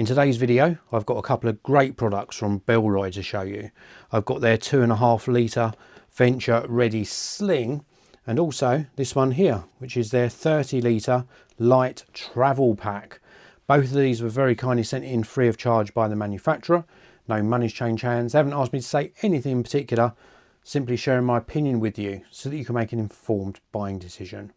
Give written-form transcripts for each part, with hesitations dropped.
In today's video, I've got a couple of great products from Bellroy to show you. I've got their 2.5 litre Venture Ready Sling, and also this one here, which is their 30 litre Lite Travel Pack. Both of these were very kindly sent in free of charge by the manufacturer. No money's changed hands. They haven't asked me to say anything in particular, simply sharing my opinion with you so that you can make an informed buying decision.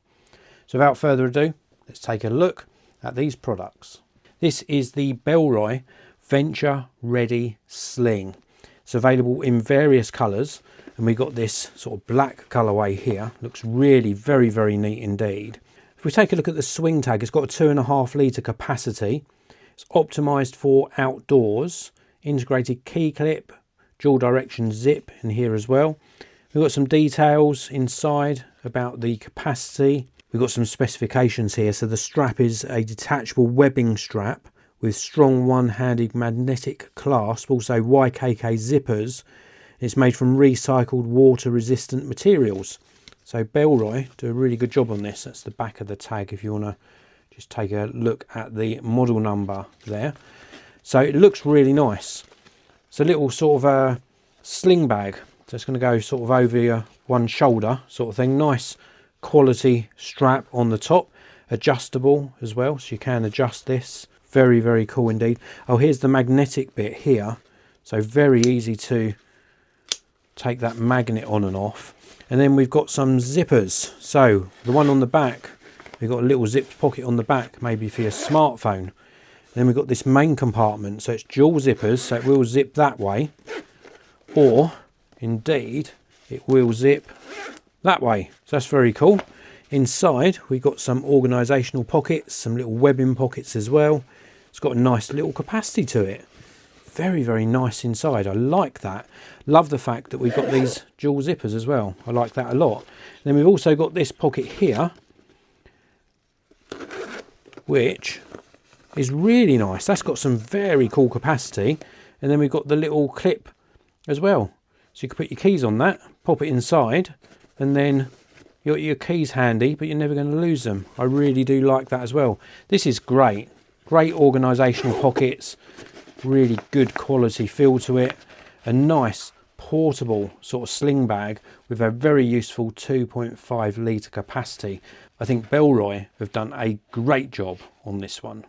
So without further ado, let's take a look at these products. This is the Bellroy Venture Ready Sling. It's available in various colours, and we got this sort of black colourway here. Looks really very neat indeed. If we take a look at the swing tag, it's got a 2.5 litre capacity. It's optimised for outdoors, integrated key clip, dual direction zip in here as well. We've got some details inside about the capacity. We've got some specifications here. So the strap is a detachable webbing strap with strong one-handed magnetic clasp, also YKK zippers. It's made from recycled water-resistant materials. So Bellroy do a really good job on this. That's the back of the tag if you want to just take a look at the model number there. So it looks really nice. It's a little sort of a sling bag. So it's going to go sort of over your one shoulder sort of thing. Nice quality strap on the top, adjustable as well, so you can adjust this. Very cool indeed. Oh, here's the magnetic bit here, so very easy to take that magnet on and off. And then we've got some zippers. So the one on the back, we've got a little zipped pocket on the back, maybe for your smartphone. Then we've got this main compartment, so it's dual zippers, so it will zip that way, or indeed it will zip that way. So that's very cool. Inside we've got some organisational pockets, some little webbing pockets as well. It's got a nice little capacity to it. Very nice inside. I like that. Love the fact that we've got these dual zippers as well. I like that a lot. And then we've also got this pocket here, which is really nice. That's got some very cool capacity. And then we've got the little clip as well. So you can put your keys on that, pop it inside, and then you got your keys handy, but you're never going to lose them. I really do like that as well. This is great. Great organisational pockets. Really good quality feel to it. A nice portable sort of sling bag with a very useful 2.5 litre capacity. I think Bellroy have done a great job on this one.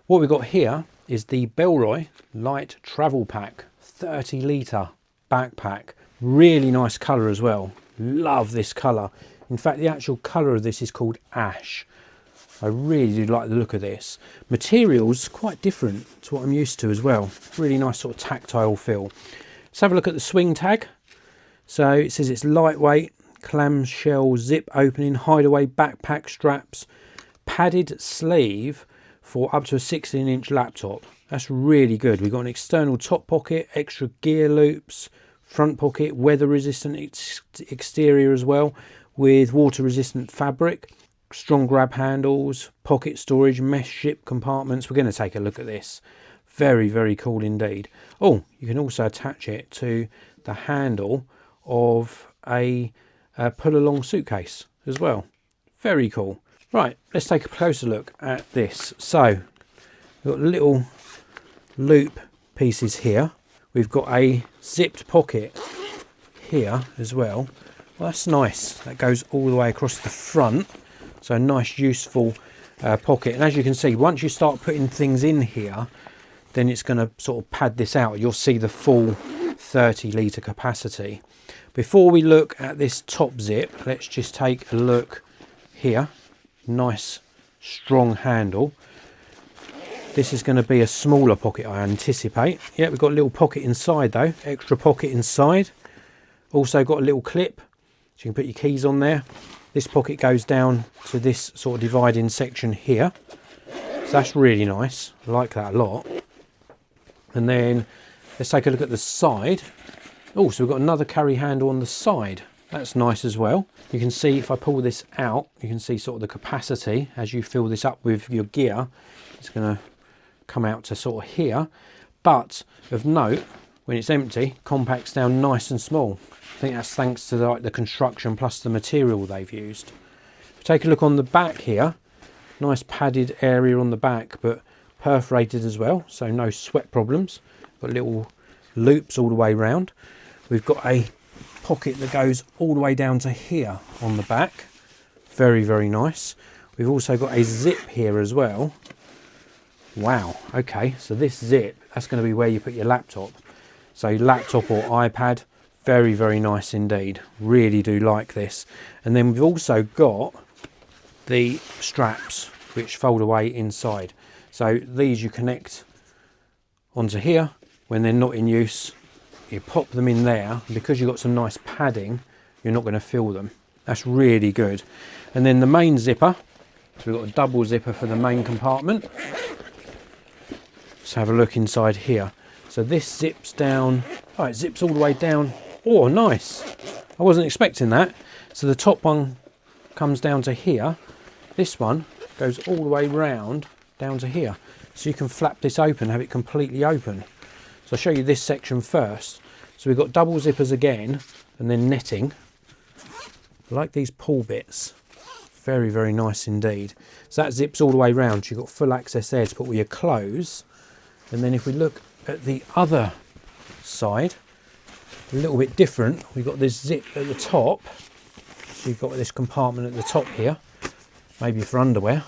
What we've got here is the Bellroy Lite Travel Pack 30 litre backpack. Really nice colour as well. Love this colour. In fact, the actual colour of this is called ash. I really do like the look of this. Materials quite different to what I'm used to as well. Really nice sort of tactile feel. Let's have a look at the swing tag. So it says it's lightweight, clamshell zip opening, hideaway backpack straps, padded sleeve for up to a 16-inch laptop. That's really good. We've got an external top pocket, extra gear loops, front pocket, weather resistant exterior as well, with water resistant fabric, strong grab handles, pocket storage, mesh zip compartments. We're going to take a look at this. Very cool indeed. Oh, you can also attach it to the handle of a pull along suitcase as well. Very cool. Right, let's take a closer look at this. So we've got little loop pieces here. We've got a zipped pocket here as well. Well, that's nice. That goes all the way across the front. So a nice useful pocket. And as you can see, once you start putting things in here, then it's going to sort of pad this out. You'll see the full 30 litre capacity. Before we look at this top zip, let's just take a look here. Nice strong handle. This is going to be a smaller pocket, I anticipate. Yeah, we've got a little pocket inside though, extra pocket inside. Also got a little clip, so you can put your keys on there. This pocket goes down to this sort of dividing section here. So that's really nice. I like that a lot. And then let's take a look at the side. Oh, so we've got another carry handle on the side. That's nice as well. You can see if I pull this out, you can see sort of the capacity as you fill this up with your gear. It's going to come out to sort of here. But of note, when it's empty, compacts down nice and small. I think that's thanks to the construction plus the material they've used. If we take a look on the back here, nice padded area on the back, but perforated as well, so no sweat problems. Got little loops all the way round. We've got a pocket that goes all the way down to here on the back. Very, very nice. We've also got a zip here as well. Wow, okay, so this zip, that's going to be where you put your laptop. So laptop or iPad, very, very nice indeed. Really do like this. And then we've also got the straps which fold away inside. So these you connect onto here. When they're not in use, you pop them in there. Because you've got some nice padding, you're not going to feel them. That's really good. And then the main zipper, so we've got a double zipper for the main compartment. Let's have a look inside here. So this zips down, oh, it zips all the way down. Oh, nice. I wasn't expecting that. So the top one comes down to here. This one goes all the way round down to here. So you can flap this open, have it completely open. So I'll show you this section first. So we've got double zippers again, and then netting. I like these pull bits. Very, very nice indeed. So that zips all the way round. So you've got full access there to put all your clothes. And then if we look at the other side, a little bit different. We've got this zip at the top. So you've got this compartment at the top here, maybe for underwear.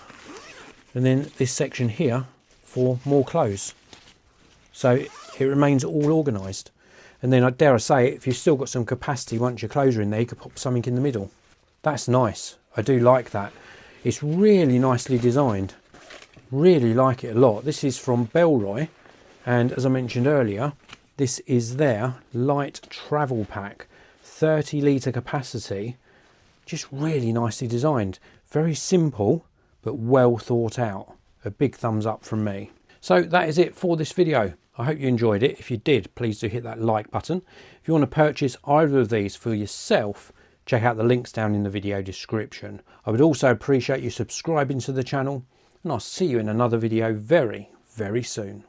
And then this section here for more clothes. So it remains all organised. And then I dare I say it, if you've still got some capacity once your clothes are in there, you could pop something in the middle. That's nice. I do like that. It's really nicely designed. Really like it a lot. This is from Bellroy, and as I mentioned earlier, this is their Lite Travel Pack, 30 litre capacity. Just really nicely designed. Very simple, but well thought out. A big thumbs up from me. So that is it for this video. I hope you enjoyed it. If you did, please do hit that like button. If you want to purchase either of these for yourself, check out the links down in the video description. I would also appreciate you subscribing to the channel, and I'll see you in another video very, very soon.